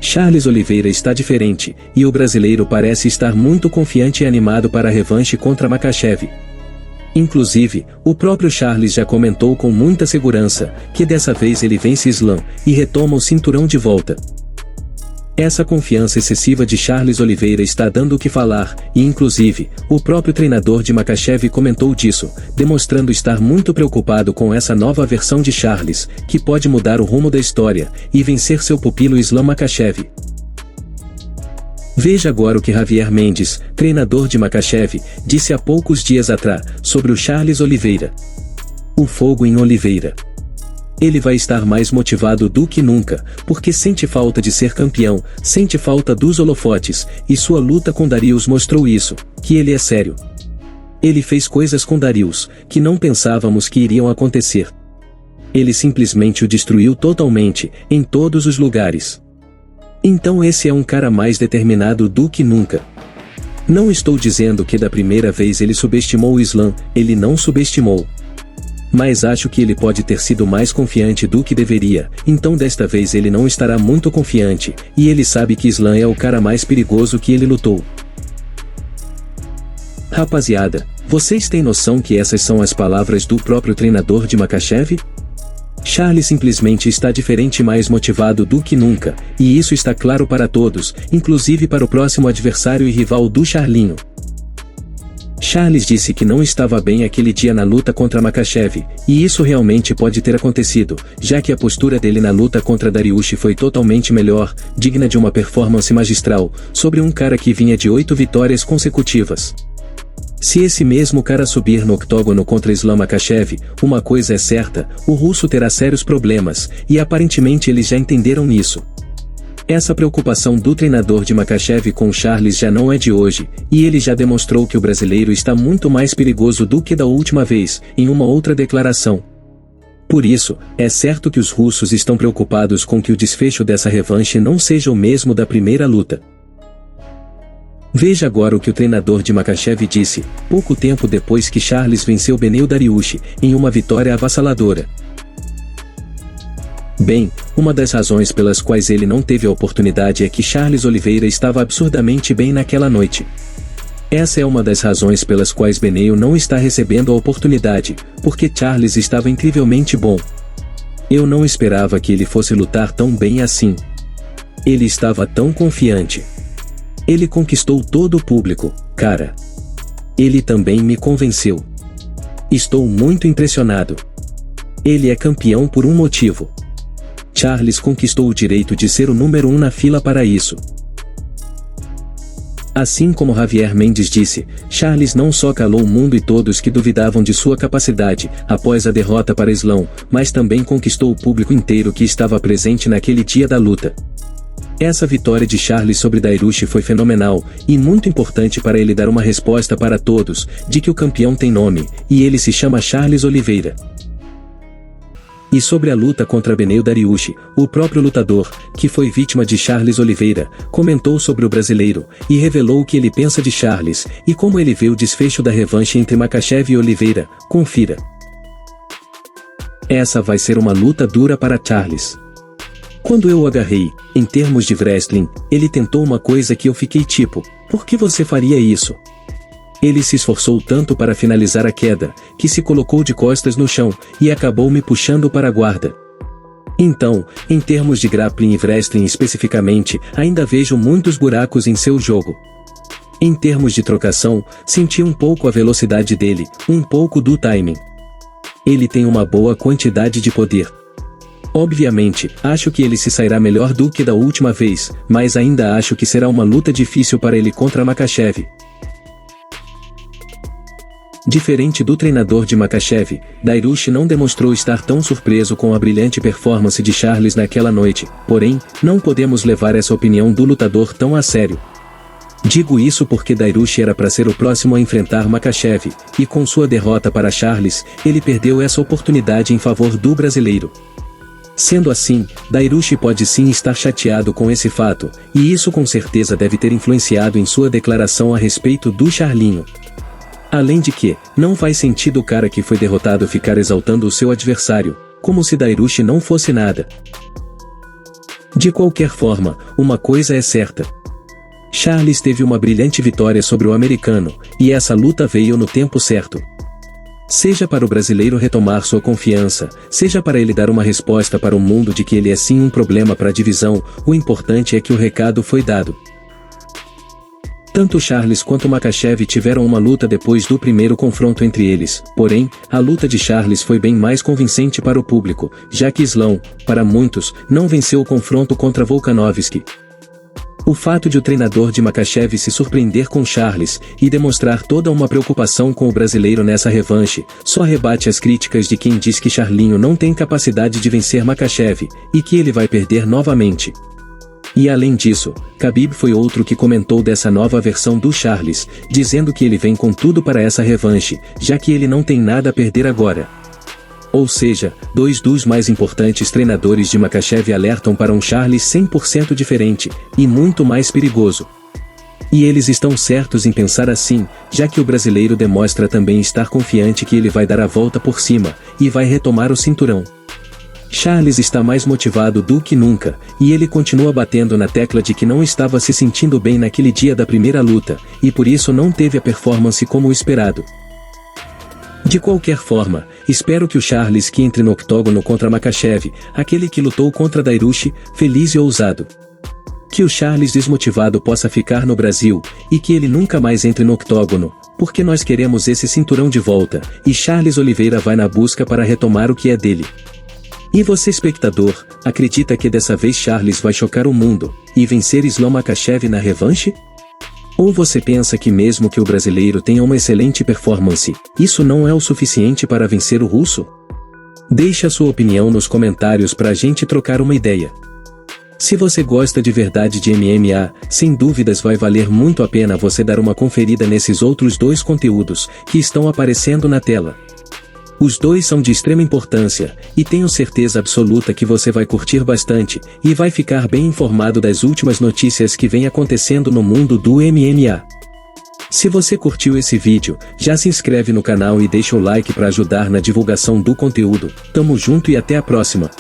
Charles Oliveira está diferente, e o brasileiro parece estar muito confiante e animado para a revanche contra Makhachev. Inclusive, o próprio Charles já comentou com muita segurança que dessa vez ele vence Islam e retoma o cinturão de volta. Essa confiança excessiva de Charles Oliveira está dando o que falar, e inclusive, o próprio treinador de Makhachev comentou disso, demonstrando estar muito preocupado com essa nova versão de Charles, que pode mudar o rumo da história e vencer seu pupilo Islam Makhachev. Veja agora o que Javier Mendes, treinador de Makhachev, disse há poucos dias atrás sobre o Charles Oliveira. O fogo em Oliveira. Ele vai estar mais motivado do que nunca, porque sente falta de ser campeão, sente falta dos holofotes, e sua luta com Darius mostrou isso, que ele é sério. Ele fez coisas com Darius, que não pensávamos que iriam acontecer. Ele simplesmente o destruiu totalmente, em todos os lugares. Então esse é um cara mais determinado do que nunca. Não estou dizendo que da primeira vez ele subestimou o Islam, ele não subestimou. Mas acho que ele pode ter sido mais confiante do que deveria, então desta vez ele não estará muito confiante, e ele sabe que Islam é o cara mais perigoso que ele lutou. Rapaziada, vocês têm noção que essas são as palavras do próprio treinador de Makhachev? Charles simplesmente está diferente e mais motivado do que nunca, e isso está claro para todos, inclusive para o próximo adversário e rival do Charlinho. Charles disse que não estava bem aquele dia na luta contra Makhachev, e isso realmente pode ter acontecido, já que a postura dele na luta contra Dariush foi totalmente melhor, digna de uma performance magistral, sobre um cara que vinha de 8 vitórias consecutivas. Se esse mesmo cara subir no octógono contra Islam Makhachev, uma coisa é certa, o russo terá sérios problemas, e aparentemente eles já entenderam isso. Essa preocupação do treinador de Makhachev com Charles já não é de hoje, e ele já demonstrou que o brasileiro está muito mais perigoso do que da última vez, em uma outra declaração. Por isso, é certo que os russos estão preocupados com que o desfecho dessa revanche não seja o mesmo da primeira luta. Veja agora o que o treinador de Makhachev disse, pouco tempo depois que Charles venceu Beneil Dariush, em uma vitória avassaladora. Bem, uma das razões pelas quais ele não teve a oportunidade é que Charles Oliveira estava absurdamente bem naquela noite. Essa é uma das razões pelas quais Beneil não está recebendo a oportunidade, porque Charles estava incrivelmente bom. Eu não esperava que ele fosse lutar tão bem assim. Ele estava tão confiante. Ele conquistou todo o público, cara. Ele também me convenceu. Estou muito impressionado. Ele é campeão por um motivo. Charles conquistou o direito de ser o número 1 na fila para isso. Assim como Javier Mendes disse, Charles não só calou o mundo e todos que duvidavam de sua capacidade, após a derrota para Islam, mas também conquistou o público inteiro que estava presente naquele dia da luta. Essa vitória de Charles sobre Dariush foi fenomenal, e muito importante para ele dar uma resposta para todos, de que o campeão tem nome, e ele se chama Charles Oliveira. E sobre a luta contra Beneil Dariush, o próprio lutador, que foi vítima de Charles Oliveira, comentou sobre o brasileiro, e revelou o que ele pensa de Charles, e como ele vê o desfecho da revanche entre Makhachev e Oliveira. Confira. Essa vai ser uma luta dura para Charles. Quando eu o agarrei, em termos de wrestling, ele tentou uma coisa que eu fiquei tipo, por que você faria isso? Ele se esforçou tanto para finalizar a queda, que se colocou de costas no chão, e acabou me puxando para a guarda. Então, em termos de grappling e wrestling especificamente, ainda vejo muitos buracos em seu jogo. Em termos de trocação, senti um pouco a velocidade dele, um pouco do timing. Ele tem uma boa quantidade de poder. Obviamente, acho que ele se sairá melhor do que da última vez, mas ainda acho que será uma luta difícil para ele contra Makhachev. Diferente do treinador de Makhachev, Dariush não demonstrou estar tão surpreso com a brilhante performance de Charles naquela noite, porém, não podemos levar essa opinião do lutador tão a sério. Digo isso porque Dariush era para ser o próximo a enfrentar Makhachev, e com sua derrota para Charles, ele perdeu essa oportunidade em favor do brasileiro. Sendo assim, Dariush pode sim estar chateado com esse fato, e isso com certeza deve ter influenciado em sua declaração a respeito do Charlinho. Além de que, não faz sentido o cara que foi derrotado ficar exaltando o seu adversário, como se Dariush não fosse nada. De qualquer forma, uma coisa é certa. Charles teve uma brilhante vitória sobre o americano, e essa luta veio no tempo certo. Seja para o brasileiro retomar sua confiança, seja para ele dar uma resposta para o mundo de que ele é sim um problema para a divisão, o importante é que o recado foi dado. Tanto Charles quanto Makhachev tiveram uma luta depois do primeiro confronto entre eles, porém, a luta de Charles foi bem mais convincente para o público, já que Islam, para muitos, não venceu o confronto contra Volkanovski. O fato de o treinador de Makhachev se surpreender com Charles e demonstrar toda uma preocupação com o brasileiro nessa revanche, só rebate as críticas de quem diz que Charlinho não tem capacidade de vencer Makhachev, e que ele vai perder novamente. E além disso, Khabib foi outro que comentou dessa nova versão do Charles, dizendo que ele vem com tudo para essa revanche, já que ele não tem nada a perder agora. Ou seja, dois dos mais importantes treinadores de Makhachev alertam para um Charles 100% diferente, e muito mais perigoso. E eles estão certos em pensar assim, já que o brasileiro demonstra também estar confiante que ele vai dar a volta por cima, e vai retomar o cinturão. Charles está mais motivado do que nunca, e ele continua batendo na tecla de que não estava se sentindo bem naquele dia da primeira luta, e por isso não teve a performance como o esperado. De qualquer forma, espero que o Charles que entre no octógono contra Makhachev, aquele que lutou contra Dariush, feliz e ousado. Que o Charles desmotivado possa ficar no Brasil, e que ele nunca mais entre no octógono, porque nós queremos esse cinturão de volta, e Charles Oliveira vai na busca para retomar o que é dele. E você, espectador, acredita que dessa vez Charles vai chocar o mundo, e vencer Islam Makhachev na revanche? Ou você pensa que mesmo que o brasileiro tenha uma excelente performance, isso não é o suficiente para vencer o russo? Deixe a sua opinião nos comentários para a gente trocar uma ideia. Se você gosta de verdade de MMA, sem dúvidas vai valer muito a pena você dar uma conferida nesses outros dois conteúdos, que estão aparecendo na tela. Os dois são de extrema importância, e tenho certeza absoluta que você vai curtir bastante, e vai ficar bem informado das últimas notícias que vem acontecendo no mundo do MMA. Se você curtiu esse vídeo, já se inscreve no canal e deixa o like para ajudar na divulgação do conteúdo. Tamo junto e até a próxima!